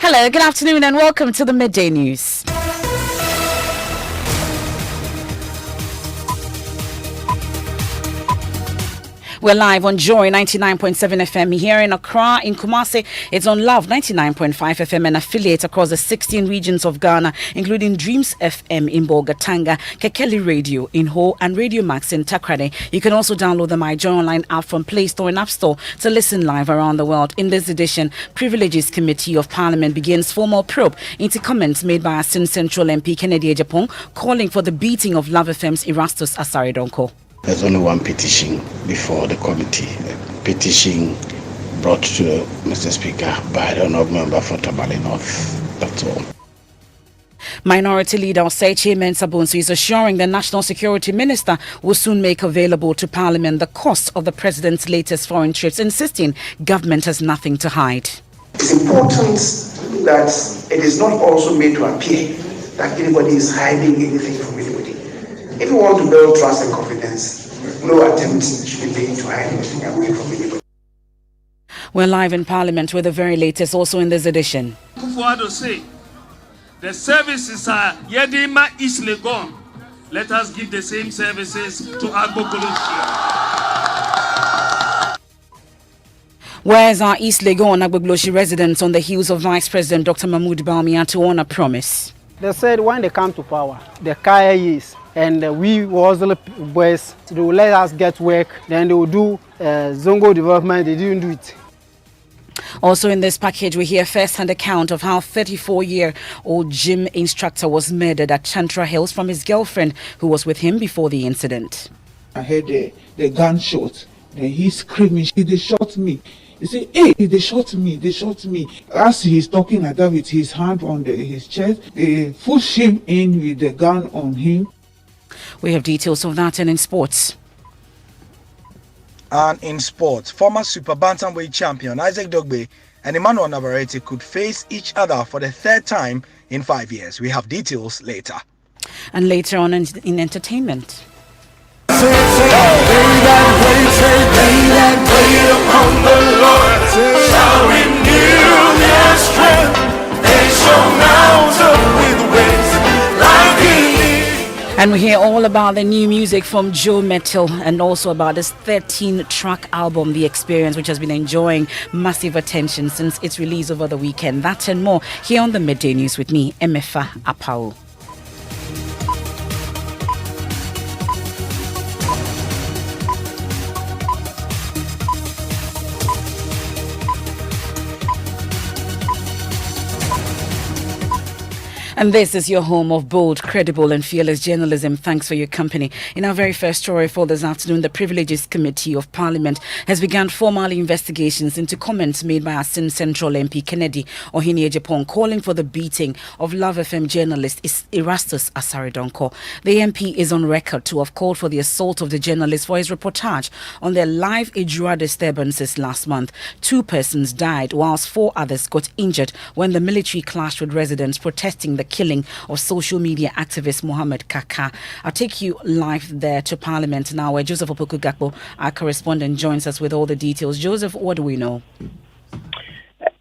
Hello, good afternoon and welcome to the Midday News. We're live on Joy 99.7 FM here in Accra. In Kumasi, it's on Love 99.5 FM and affiliates across the 16 regions of Ghana, including Dreams FM in Bolgatanga, Kekeli Radio in Ho, and Radio Max in Takrade. You can also download the My Joy Online app from Play Store and App Store to listen live around the world. In this edition, Privileges Committee of Parliament begins formal probe into comments made by Asin Central MP Kennedy Ejapong calling for the beating of Love FM's Erastus Asaridonko. There's only one petition before the committee, a petition brought to Mr. Speaker by the Honourable Member for Tamale North. That's all. Minority Leader Osei Mensah-Bonsu is assuring the National Security Minister will soon make available to Parliament the cost of the President's latest foreign trips, insisting government has nothing to hide. It's important that it is not also made to appear that anybody is hiding anything from anybody. If you want to build trust and confidence, no attempt should be made to hide anything away from anybody. We're live in Parliament with the very latest also in this edition. Say, the services are Yedima East Legon. Let us give the same services to Agbogoloshia. Where's our East Legon Agbogoloshi residents on the heels of Vice President Dr. Mahmoud Bawumia to honor promise? They said when they come to power, the Kaya is, and we Wazil boys, they will let us get work, then they will do Zongo development, they didn't do it. Also in this package, we hear first-hand account of how 34-year-old gym instructor was murdered at Chantra Hills from his girlfriend who was with him before the incident. I heard the gunshot, and he's screaming, they shot me. He said, hey, they shot me, they shot me. As he's talking like that with his hand on his chest, they push him in with the gun on him. We have details of that and in sports. And in sports, former Super Bantamweight champion Isaac Dogbe and Emmanuel Navarrete could face each other for the third time in 5 years. We have details later. And later on in entertainment. And we hear all about the new music from Joe Metal and also about this 13-track album, The Experience, which has been enjoying massive attention since its release over the weekend. That and more here on the Midday News with me, Emefa Apau. And this is your home of bold, credible and fearless journalism. Thanks for your company. In our very first story for this afternoon, the Privileges Committee of Parliament has begun formal investigations into comments made by Asin Central MP Kennedy Ejapong calling for the beating of Love FM journalist Erastus Asaridonko. The MP is on record to have called for the assault of the journalist for his reportage on their live Ejura disturbances last month. 2 persons died whilst 4 others got injured when the military clashed with residents protesting the killing of social media activist Mohammed Kaka. I'll take you live there to Parliament now, where Joseph Opoku-Gakpo, our correspondent, joins us with all the details. Joseph, what do we know?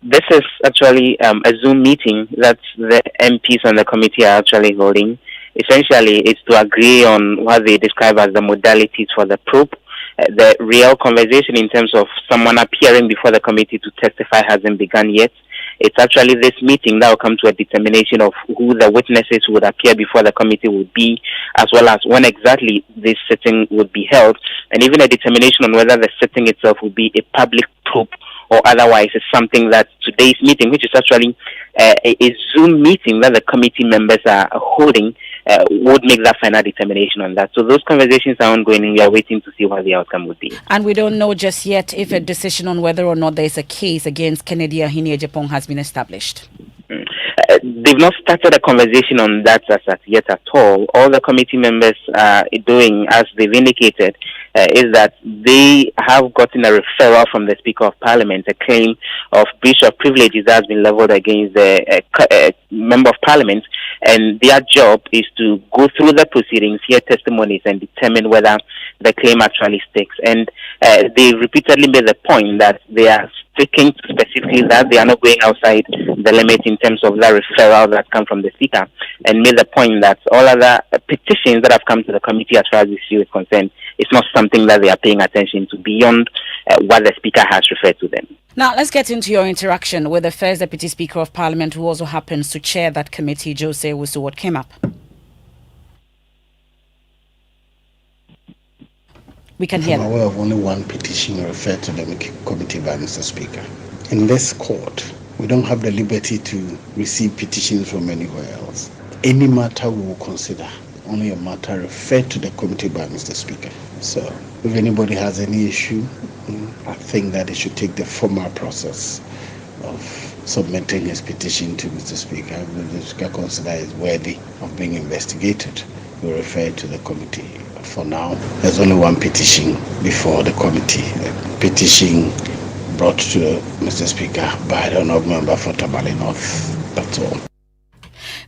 This is actually a Zoom meeting that the MPs on the committee are actually holding. Essentially, it's to agree on what they describe as the modalities for the probe. The real conversation in terms of someone appearing before the committee to testify hasn't begun yet. It's actually this meeting that will come to a determination of who the witnesses who would appear before the committee would be, as well as when exactly this sitting would be held, and even a determination on whether the sitting itself would be a public probe or otherwise. It's something that today's meeting, which is actually a Zoom meeting that the committee members are holding, would make that final determination on that. So those conversations are ongoing and we are waiting to see what the outcome would be. And we don't know just yet if a decision on whether or not there is a case against Kennedy Ejapong has been established. They've not started a conversation on that as yet at all. All the committee members are doing, as they've indicated, is that they have gotten a referral from the Speaker of Parliament, a claim of breach of privileges that has been leveled against the Member of Parliament, and their job is to go through the proceedings, hear testimonies, and determine whether the claim actually sticks. And they repeatedly made the point that they are sticking to specifically that. They are not going outside the limit in terms of that referral that come from the Speaker, and made the point that all other petitions that have come to the committee as far as this issue is concerned, it's not something that they are paying attention to beyond what the Speaker has referred to them. Now, let's get into your interaction with the first Deputy Speaker of Parliament, who also happens to chair that committee, Jose Wusu. What came up? We can hear I'm aware of only one petition referred to the committee by Mr. Speaker. In this court, we don't have the liberty to receive petitions from anywhere else. Any matter we will consider, only a matter referred to the committee by Mr. Speaker. So, if anybody has any issue, I think that they should take the formal process of submitting his petition to Mr. Speaker. If the Speaker considers it worthy of being investigated, we refer it to the committee. For now, there's only one petition before the committee, a petition brought to Mr. Speaker by the Honourable Member for Tamale North. That's all.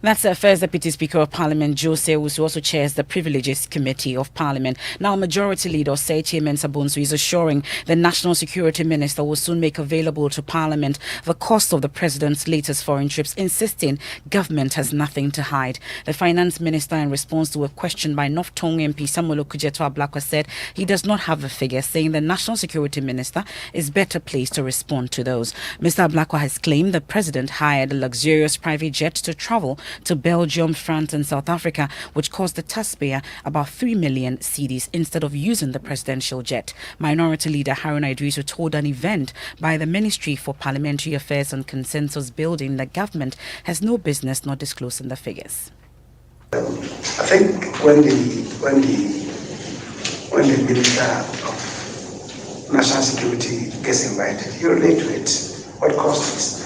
That's the first Deputy Speaker of Parliament, Jose Wusu, who also chairs the Privileges Committee of Parliament. Now, Majority Leader Osei Mensah-Bonsu is assuring the National Security Minister will soon make available to Parliament the cost of the President's latest foreign trips, insisting government has nothing to hide. The Finance Minister, in response to a question by North Tongue MP Samuel Okudzeto-Ablakwa, said he does not have the figure, saying the National Security Minister is better placed to respond to those. Mr. Ablakwa has claimed the President hired a luxurious private jet to travel to Belgium, France and South Africa, which cost the taxpayer about 3 million cedis instead of using the presidential jet. Minority Leader Haruna Idrisu told an event by the Ministry for Parliamentary Affairs and Consensus Building that government has no business not disclosing the figures. I think when the Minister of National Security gets invited, you relate to it, what cost it.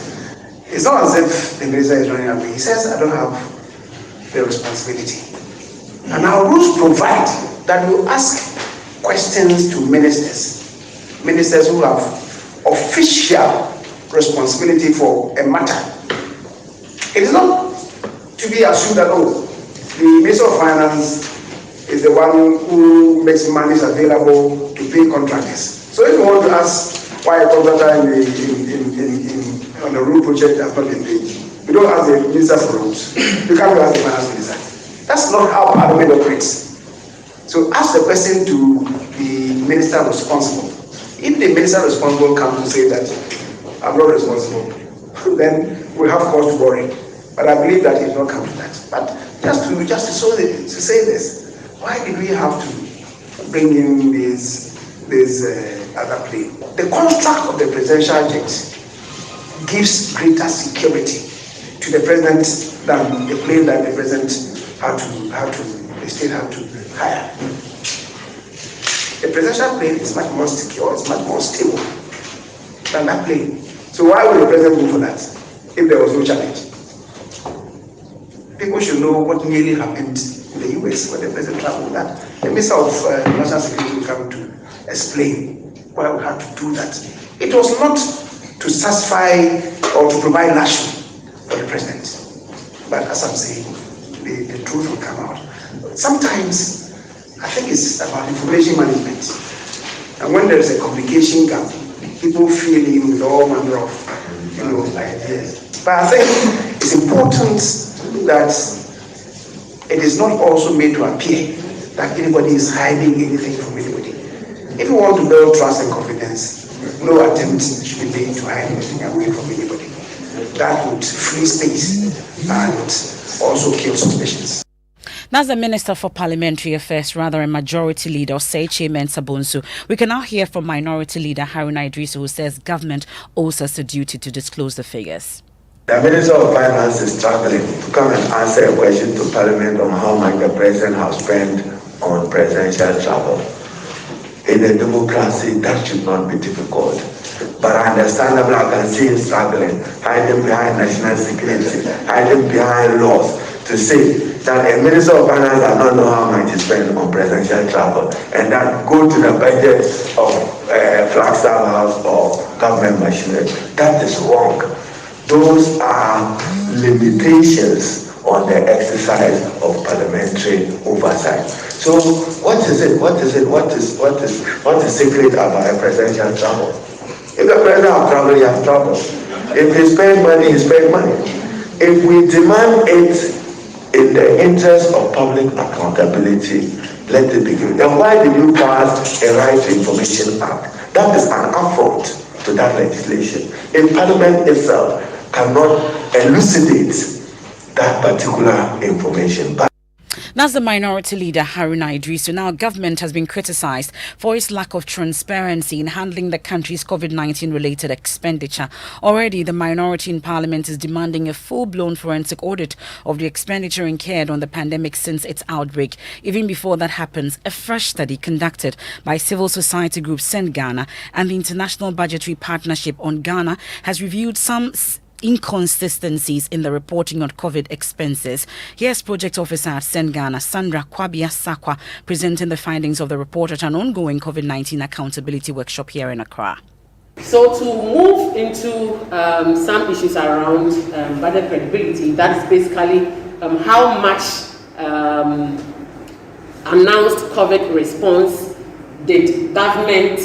It's not as if the minister is running away. He says, I don't have the responsibility. And our rules provide that you ask questions to ministers who have official responsibility for a matter. It is not to be assumed that, the Minister of Finance is the one who makes monies available to pay contractors. So if you want to ask why a contractor on the road project has not been paid, you don't ask the Minister for Roads. You can't ask the Finance Minister. That's not how Parliament operates. So ask the question to the Minister responsible. If the Minister responsible comes to say that I'm not responsible, then we have cause to worry. But I believe that it will not come to that. But just to say this, why did we have to bring in this other plane? The construct of the presidential jet gives greater security to the president than the plane that the president the state had to hire. The presidential plane is much more secure, it's much more stable than that plane. So why would the president go for that if there was no challenge? People should know what really happened in the US when the president traveled that. The Minister of National Security will come to explain why we had to do that. It was not to satisfy or to provide ration for the president. But as I'm saying, the truth will come out. Sometimes, I think it's about information management. And when there's a communication gap, people fill in with all manner of ideas. But I think it's important that it is not also made to appear that anybody is hiding anything from anybody. If you want to build trust and confidence, no attempt should be made to hide anything away from anybody. That would free space and also kill suspicions. That's the Minister for Parliamentary Affairs, rather a Majority Leader, Osei Mensah-Bonsu. We can now hear from Minority Leader Haruna Idrisu, who says government owes us a duty to disclose the figures. The Minister of Finance is struggling to come and answer a question to Parliament on how much the President has spent on presidential travel. In a democracy, that should not be difficult. But understandably, I can see him struggling, hiding behind national security, hiding behind laws, to say that a Minister of Finance does not know how much he spent on presidential travel, and that go to the budget of Flagstaff House or government machinery. That is wrong. Those are limitations on the exercise of parliamentary oversight. So what is it? What is secret about a presidential travel? If the president has traveled, he has traveled. If he spent money, he spent money. If we demand it in the interest of public accountability, let it be given. Then why did you pass a Right to Information Act? That is an affront to that legislation. If Parliament itself cannot elucidate that particular information. That's the Minority Leader Haruna Idrisu. Now, government has been criticised for its lack of transparency in handling the country's COVID-19 related expenditure. Already, the minority in Parliament is demanding a full-blown forensic audit of the expenditure incurred on the pandemic since its outbreak. Even before that happens, a fresh study conducted by civil society group Send Ghana and the International Budgetary Partnership on Ghana has reviewed some inconsistencies in the reporting on COVID expenses. Here's Project Officer at Send Ghana, Sandra Kwabia Sakwa, presenting the findings of the report at an ongoing COVID-19 accountability workshop here in Accra. So to move into some issues around budget credibility, that is basically how much announced COVID response did government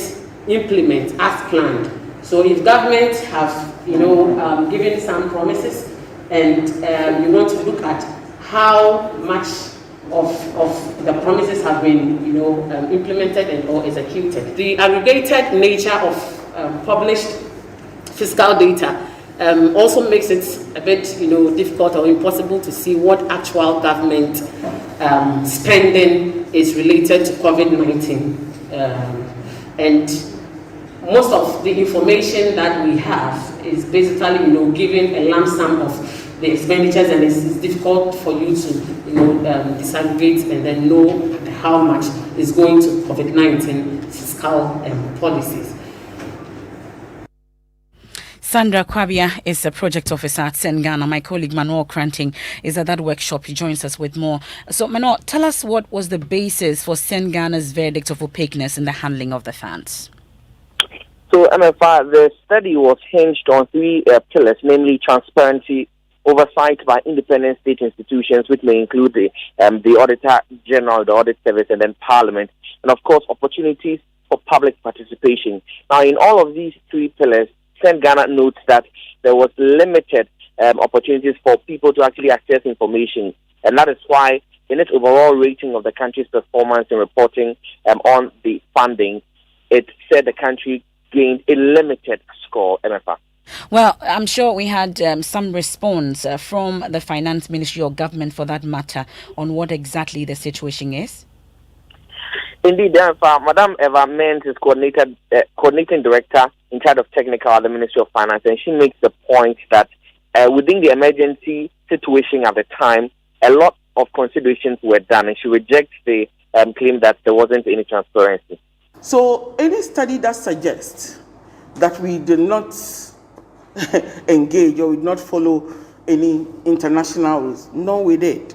implement as planned. So if government have, given some promises and you want to look at how much of the promises have been, implemented and or executed. The aggregated nature of published fiscal data also makes it a bit, difficult or impossible to see what actual government spending is related to COVID-19. And most of the information that we have is basically, giving a lump sum of the expenditures, and it's difficult for you to, disaggregate and then know how much is going to COVID-19 fiscal policies. Sandra Kwabia is a project officer at Send Ghana. My colleague Manuel Kranting is at that workshop. He joins us with more. So, Manuel, tell us what was the basis for Send Ghana's verdict of opaqueness in the handling of the funds. So, MFR, the study was hinged on three pillars, namely transparency, oversight by independent state institutions, which may include the Auditor General, the Audit Service, and then Parliament, and of course, opportunities for public participation. Now, in all of these three pillars, Send Ghana notes that there was limited opportunities for people to actually access information, and that is why, in its overall rating of the country's performance in reporting on the funding, it said the country gained a limited score, MFR. Well, I'm sure we had some response from the Finance Ministry or government for that matter on what exactly the situation is. Indeed, Madam Eva Ment is coordinating director in charge of technical at the Ministry of Finance, and she makes the point that within the emergency situation at the time, a lot of considerations were done, and she rejects the claim that there wasn't any transparency. So any study that suggests that we did not engage or we did not follow any international rules, no, we did.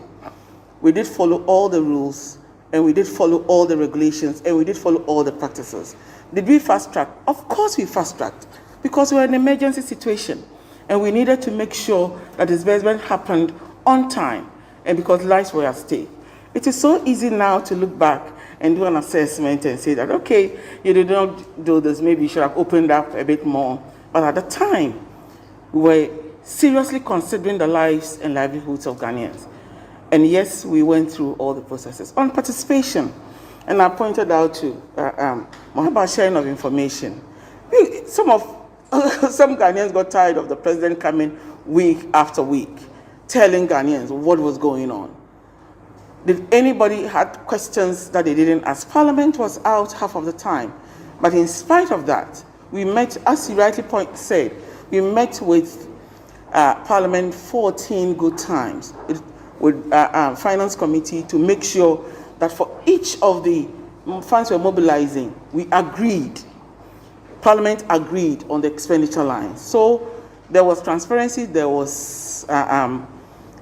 We did follow all the rules, and we did follow all the regulations, and we did follow all the practices. Did we fast track? Of course we fast tracked, because we're in an emergency situation, and we needed to make sure that disbursement happened on time, and because lives were at stake. It is so easy now to look back and do an assessment and say that, okay, you did not do this, maybe you should have opened up a bit more. But at the time, we were seriously considering the lives and livelihoods of Ghanaians. And yes, we went through all the processes. On participation, and I pointed out to more about sharing of information. Some Ghanaians got tired of the president coming week after week, telling Ghanaians what was going on. Did anybody had questions that they didn't ask? Parliament was out half of the time. But in spite of that, we met, as you rightly said, we met with Parliament 14 good times with Finance Committee to make sure that for each of the funds we're mobilizing, we agreed, Parliament agreed on the expenditure lines. So there was transparency, there was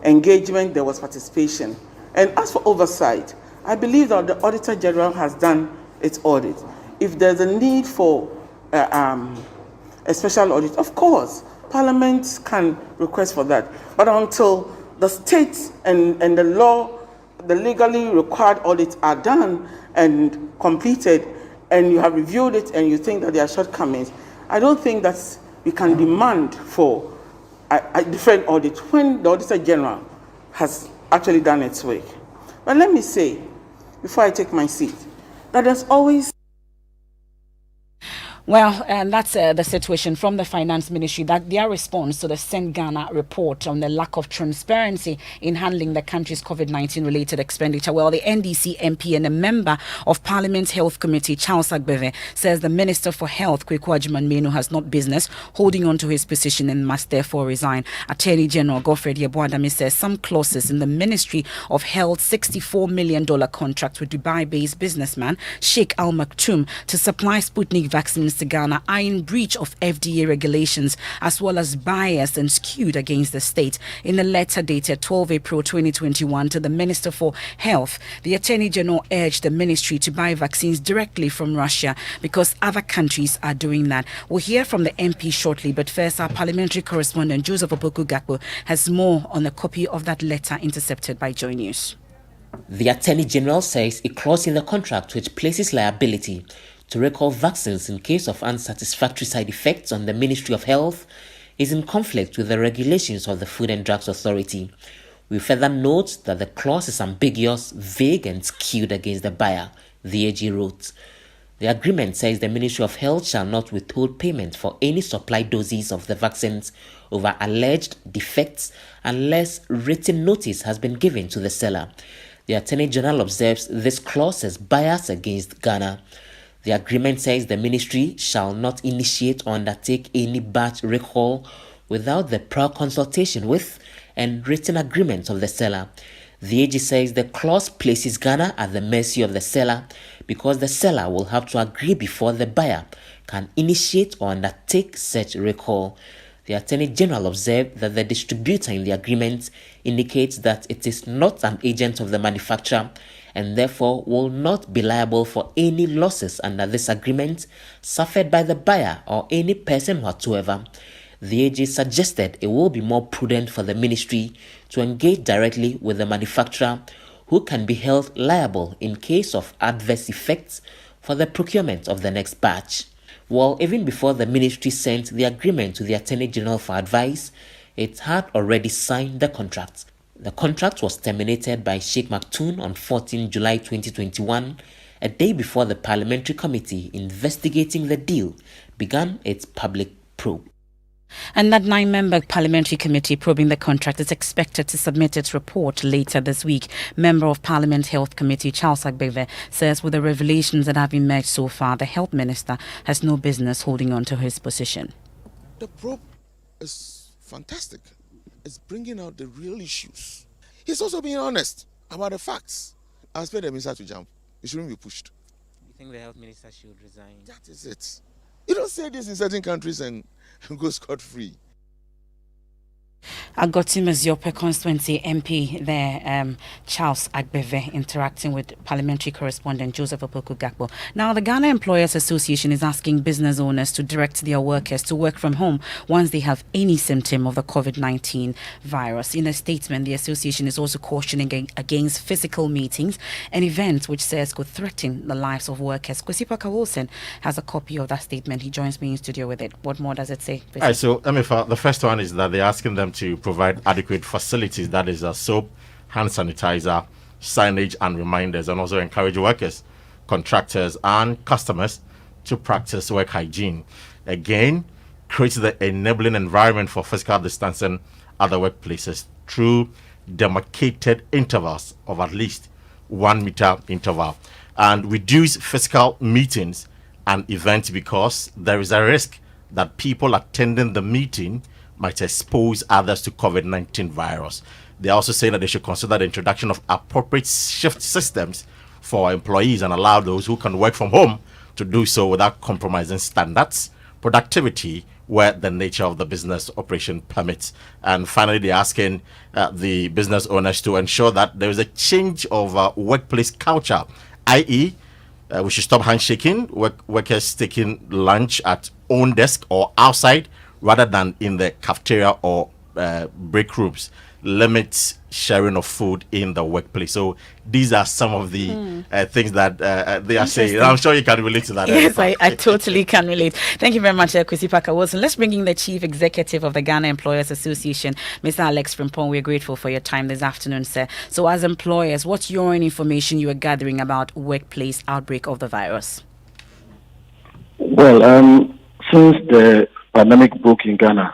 engagement, there was participation. And as for oversight, I believe that the Auditor General has done its audit. If there's a need for a special audit, of course, Parliament can request for that. But until the state and the law, the legally required audits are done and completed, and you have reviewed it and you think that there are shortcomings, I don't think that we can demand for a different audit when the Auditor General has actually done its work. But let me say, before I take my seat, that there's always... Well, and that's the situation from the Finance Ministry, that their response to the Send Ghana report on the lack of transparency in handling the country's COVID-19 related expenditure. Well, the NDC MP and a member of Parliament's Health Committee, Charles Agbeve, says the Minister for Health, Kweku Agyemang-Menu, has not business holding on to his position and must therefore resign. Attorney General Godfred Yeboadami says some clauses in the Ministry of Health's $64 million contract with Dubai-based businessman Sheikh Al Maktoum to supply Sputnik vaccines to Ghana are in breach of FDA regulations, as well as biased and skewed against the state. In a letter dated 12 April 2021 to the Minister for Health, the Attorney General urged the ministry to buy vaccines directly from Russia because other countries are doing that. We'll hear from the MP shortly, but first our parliamentary correspondent Joseph Opoku-Gakpo has more on a copy of that letter intercepted by Joy News. The Attorney General says a clause in the contract which places liability to recall vaccines in case of unsatisfactory side effects on the Ministry of Health is in conflict with the regulations of the Food and Drugs Authority. We further note that the clause is ambiguous, vague and skewed against the buyer, the AG wrote. The agreement says the Ministry of Health shall not withhold payment for any supply doses of the vaccines over alleged defects unless written notice has been given to the seller. The Attorney General observes this clause is biased against Ghana. The agreement says the ministry shall not initiate or undertake any batch recall without the prior consultation with and written agreement of the seller. The AG says the clause places Ghana at the mercy of the seller because the seller will have to agree before the buyer can initiate or undertake such recall. The Attorney General observed that the distributor in the agreement indicates that it is not an agent of the manufacturer and therefore will not be liable for any losses under this agreement suffered by the buyer or any person whatsoever. The AG suggested it will be more prudent for the ministry to engage directly with the manufacturer, who can be held liable in case of adverse effects for the procurement of the next batch. Well, even before the ministry sent the agreement to the Attorney General for advice, it had already signed the contract. The contract was terminated by Sheikh Maktoum on 14 July 2021, a day before the parliamentary committee investigating the deal began its public probe. And that 9-member parliamentary committee probing the contract is expected to submit its report later this week. Member of Parliament Health Committee Charles Agbeve says with the revelations that have emerged so far, the health minister has no business holding on to his position. The probe is fantastic. It's bringing out the real issues. He's also being honest about the facts. I expect the minister to jump. He shouldn't be pushed. You think the health minister should resign? That is it. You don't say this in certain countries and go scot-free. Agoti Maziope constituency MP there, Charles Agbeve, interacting with parliamentary correspondent Joseph Opoku-Gakpo. Now, the Ghana Employers Association is asking business owners to direct their workers to work from home once they have any symptom of the COVID-19 virus. In a statement, the association is also cautioning against physical meetings and events which says could threaten the lives of workers. Kwesipaka Wilson has a copy of that statement. He joins me in studio with it. What more does it say? All right, so the first one is that they're asking them to provide adequate facilities, that is soap, hand sanitizer, signage and reminders, and also encourage workers, contractors and customers to practice work hygiene. Again, create the enabling environment for physical distancing at the workplaces through demarcated intervals of at least 1 meter interval, and reduce physical meetings and events because there is a risk that people attending the meeting might expose others to COVID-19 virus. They also say that they should consider the introduction of appropriate shift systems for employees and allow those who can work from home to do so without compromising standards, productivity, where the nature of the business operation permits. And finally, they're asking the business owners to ensure that there is a change of workplace culture, i.e., we should stop handshaking, workers taking lunch at own desk or outside rather than in the cafeteria or break rooms. limit sharing of food in the workplace. So these are some of the things that they are saying. I'm sure you can relate to that. Yes, I totally can relate. Thank you very much, Kwesi Parker-Wilson. Let's bring in the Chief Executive of the Ghana Employers Association, Mr. Alex Frimpong. We're grateful for your time this afternoon, sir. So as employers, what's your own information you are gathering about workplace outbreak of the virus? Well, since the pandemic broke in Ghana,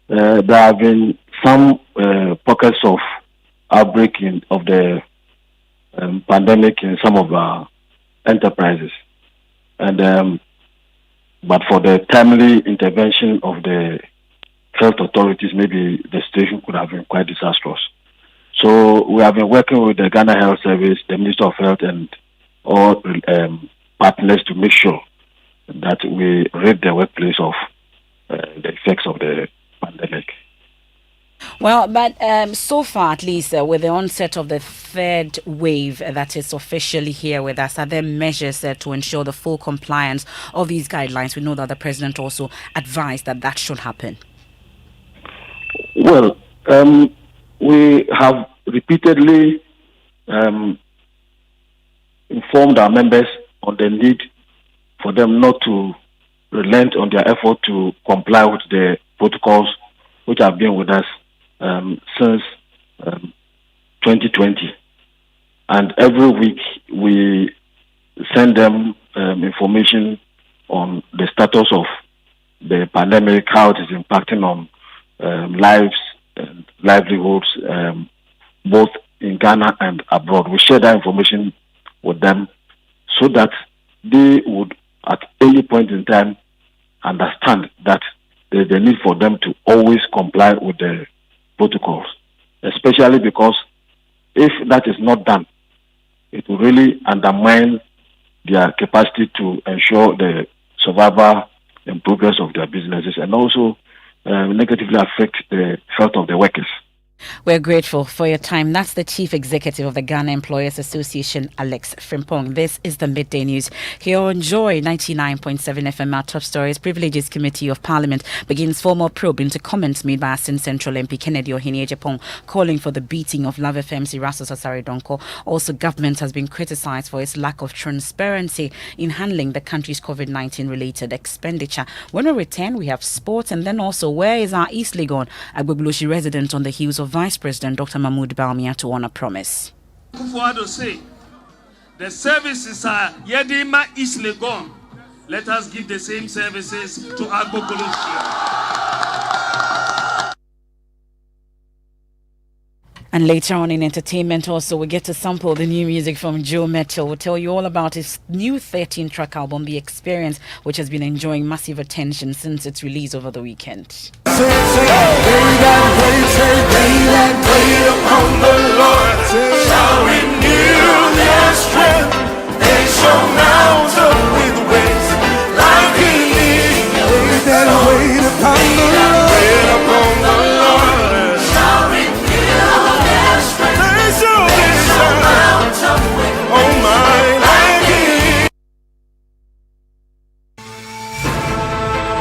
there have been some pockets of outbreak of the pandemic in some of our enterprises, and but for the timely intervention of the health authorities, maybe the situation could have been quite disastrous. So we have been working with the Ghana Health Service, the Minister of Health, and all partners to make sure that we rid the workplace of the effects of the pandemic. Well, but so far, at least, with the onset of the third wave that is officially here with us, are there measures to ensure the full compliance of these guidelines? We know that the president also advised that that should happen. Well, we have repeatedly informed our members on the need for them not to relent on their effort to comply with the protocols which have been with us since 2020. And every week we send them information on the status of the pandemic, how it is impacting on lives and livelihoods, both in Ghana and abroad. We share that information with them so that they would, at any point in time, understand that there's a need for them to always comply with the protocols, especially because if that is not done, it will really undermine their capacity to ensure the survival and progress of their businesses, and also negatively affect the health of the workers. We're grateful for your time. That's the Chief Executive of the Ghana Employers Association, Alex Frimpong. This is the Midday News here on Joy 99.7 FM. Our top stories. Privileges Committee of Parliament begins formal probe into comments made by Asin Central MP Kennedy Ohene-Ejapong calling for the beating of Love FM's Iraso Sasari Donko. Also, government has been criticised for its lack of transparency in handling the country's COVID-19 related expenditure. When we return, we have sports, and then also, where is our East Legon Agbogloshi resident on the heels of Vice President Dr. Mahmoud Bawumia to honor promise? Say, the services are Yedima East Legon. Let us give the same services to Agbogloshi. And later on in entertainment also, we get to sample the new music from Joe Mettle. We'll tell you all about his new 13-track album, The Experience, which has been enjoying massive attention since its release over the weekend.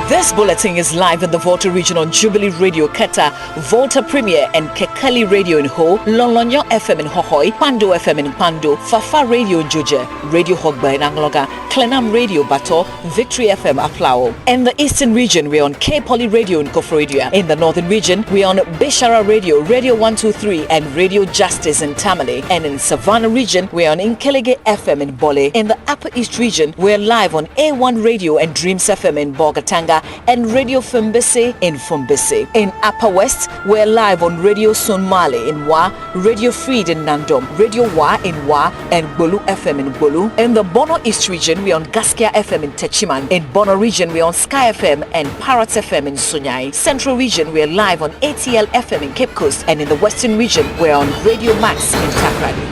This bulletin is live in the Volta region on Jubilee Radio Keta, Volta Premier and Kekali Radio in Ho, Lolonyo FM in Hohoi, Pando FM in Pando, Fafa Radio in Joje, Radio Hogba in Angloga, Klenam Radio Bato, Victory FM Aplao. In the Eastern region, we're on K Poly Radio in Kofrodia. In the Northern region, we're on Bishara Radio, Radio 123 and Radio Justice in Tamale. And in Savannah region, we're on Inkelege FM in Bole. In the Upper East region, we're live on A1 Radio and Dreams FM in Bogatanga and Radio Fumbese in Fumbese. In Upper West, we're live on Radio Sonmale in Wa, Radio Freed in Nandom, Radio Wa in Wa, and Bolu FM in Bolu. In the Bono East region, we're on Gaskia FM in Techiman. In Bono region, we're on Sky FM and Parrot FM in Sunyai. Central region, we're live on ATL FM in Cape Coast. And in the Western region, we're on Radio Max in Takrady.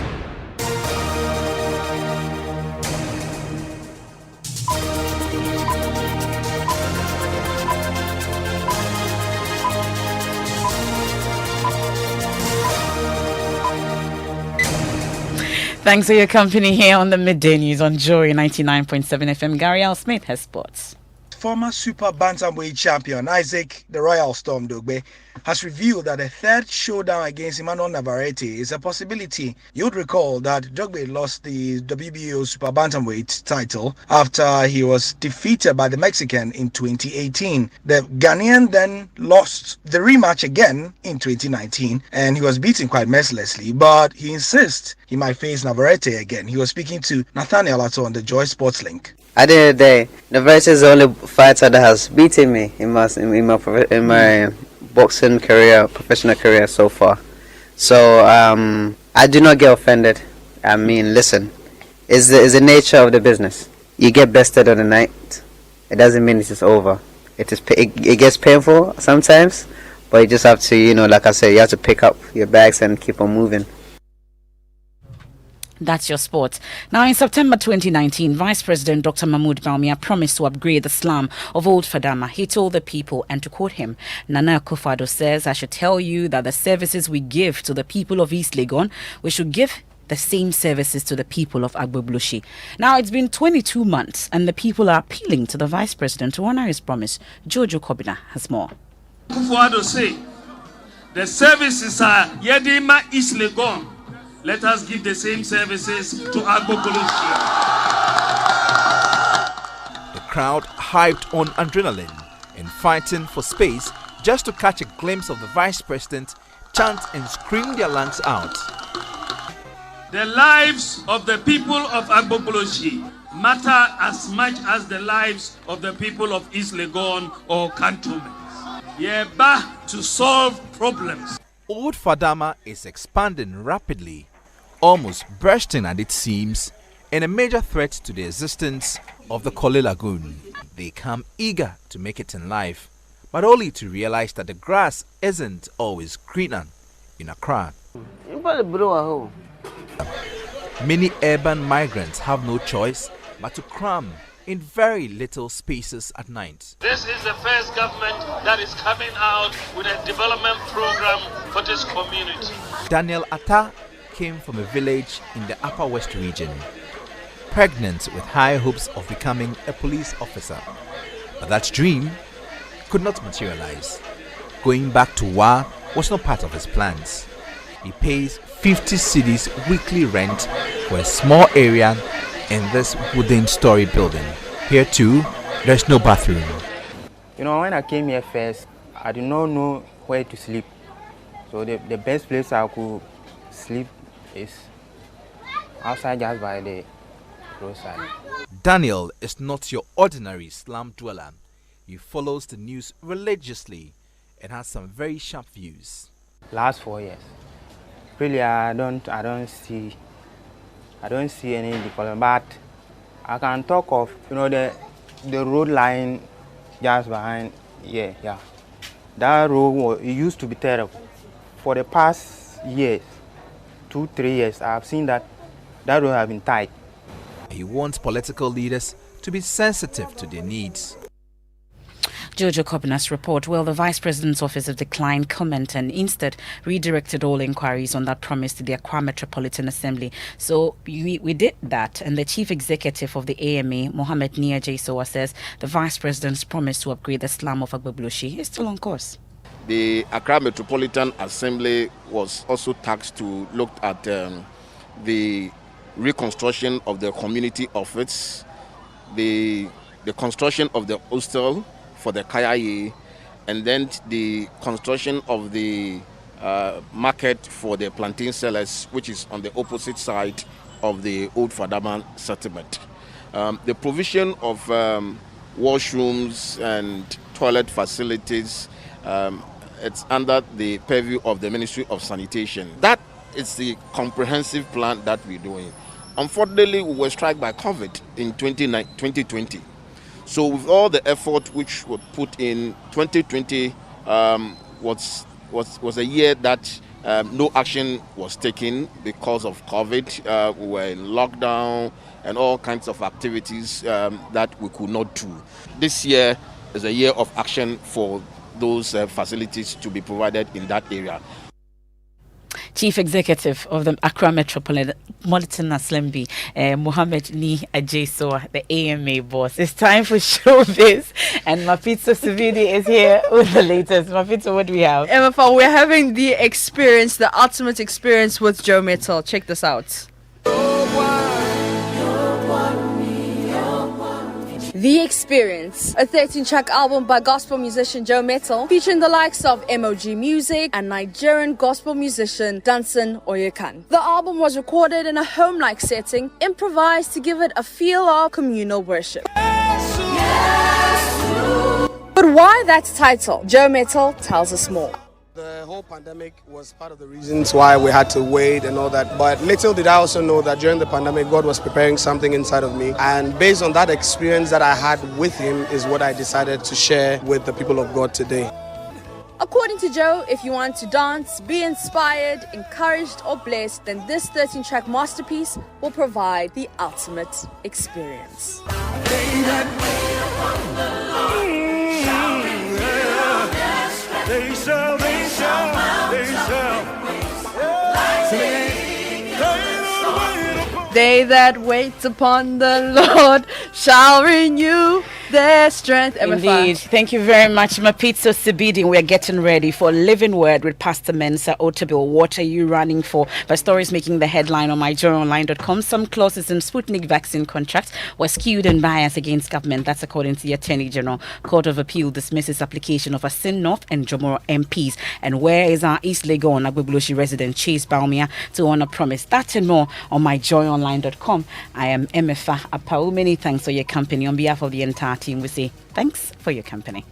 Thanks for your company here on the Midday News on Joy 99.7 FM. Gary L. Smith has sports. former super bantamweight champion Isaac the Royal Storm Dogbe has revealed that a third showdown against Emmanuel Navarrete is a possibility. You would recall that Dogbe lost the WBO super bantamweight title after he was defeated by the Mexican in 2018. The Ghanaian then lost the rematch again in 2019 and he was beaten quite mercilessly, but he insists he might face Navarrete again. He was speaking to Nathaniel Atto on the Joy Sports Link. At the end of the day, Navarrete is the only fighter that has beaten me in my boxing career, professional career so far. So I do not get offended. I mean, listen, it's the nature of the business. You get bested on the night. It doesn't mean it is over. It gets painful sometimes, but you just have to, like I said, you have to pick up your bags and keep on moving. That's your sport. Now, in September 2019, Vice President Dr. Mahmoud Bawumia promised to upgrade the slum of Old Fadama. He told the people, and to quote him, Nana Akufo-Addo says, I should tell you that the services we give to the people of East Legon, we should give the same services to the people of Agbobloshi. Now, it's been 22 months, and the people are appealing to the Vice President to honor his promise. Jojo Kobina has more. Akufo-Addo say, the services are Yedima East Legon. Let us give the same services to Agbobloshi. The crowd hyped on adrenaline and fighting for space just to catch a glimpse of the Vice President chant and scream their lungs out. The lives of the people of Agbobloshi matter as much as the lives of the people of East Legon or cantonments. Yeba to solve problems. Old Fadama is expanding rapidly, almost bursting at its seams, and a major threat to the existence of the Kole Lagoon. They come eager to make it in life, but only to realize that the grass isn't always greener in Accra. Many urban migrants have no choice but to cram in very little spaces at night. This is the first government that is coming out with a development program for this community. Daniel Atta came from a village in the Upper West region, pregnant with high hopes of becoming a police officer. But that dream could not materialize. Going back to Wa was not part of his plans. He pays 50 cedis weekly rent for a small area in this wooden story building. Here too, there's no bathroom. When I came here first, I did not know where to sleep. So the best place I could sleep is outside, just by the roadside. Daniel is not your ordinary slum dweller. He follows the news religiously and has some very sharp views. Last 4 years, really, I don't see any development, but I can talk of the road line just behind here. Yeah, that road it used to be terrible. For the past years, 2-3 years, I have seen that road has been tight. He wants political leaders to be sensitive to their needs. Jojo Kobina's report. Well, the Vice President's office has declined comment and instead redirected all inquiries on that promise to the Accra Metropolitan Assembly. So we did that, and the Chief Executive of the AMA, Mohammed Nia Jaisowa, says the Vice President's promise to upgrade the slum of Agbobloshi is still on course. The Accra Metropolitan Assembly was also tasked to look at the reconstruction of the community office, the construction of the hostel for the Kayaye, and then the construction of the market for the plantain sellers, which is on the opposite side of the Old Fadama settlement. The provision of washrooms and toilet facilities, it's under the purview of the Ministry of Sanitation. That is the comprehensive plan that we're doing. Unfortunately, we were struck by COVID in 2020. So with all the effort which was put in, 2020 was a year that no action was taken because of COVID. We were in lockdown and all kinds of activities that we could not do. This year is a year of action for those facilities to be provided in that area. Chief Executive of the Accra Metropolitan Assembly, Mohammed Ni Ajeso, the AMA boss. It's time for Showbiz, and Mapitso Sividi is here with the latest. Mapitso, what do we have? MFR, we're having the experience, the ultimate experience with Joe Metal. Check this out. The Experience, a 13-track album by gospel musician Joe Metal, featuring the likes of MOG Music and Nigerian gospel musician Danson Oyekan. The album was recorded in a home-like setting, improvised to give it a feel of communal worship. But why that title? Joe Metal tells us more. The whole pandemic was part of the reasons why we had to wait and all that. But little did I also know that during the pandemic, God was preparing something inside of me. And based on that experience that I had with Him is what I decided to share with the people of God today. According to Joe, if you want to dance, be inspired, encouraged, or blessed, then this 13-track masterpiece will provide the ultimate experience. They shall. They that wait upon the Lord shall renew their strength. Indeed. Thank you very much, Mapitso Sibidi. We're getting ready for Living Word with Pastor Mensa Otabil. What are you running for? The stories making the headline on myjoyonline.com. Some clauses in Sputnik vaccine contracts were skewed and biased against government. That's according to the Attorney General. Court of Appeal dismisses application of Asin North and Jomoro MPs. And where is our East Legon Agbegloshi resident Chase Baumia to honor promise? That and more on myjoyonline.com. I am Emefa Apau. Many thanks for your company. On behalf of the entire team, we say thanks for your company.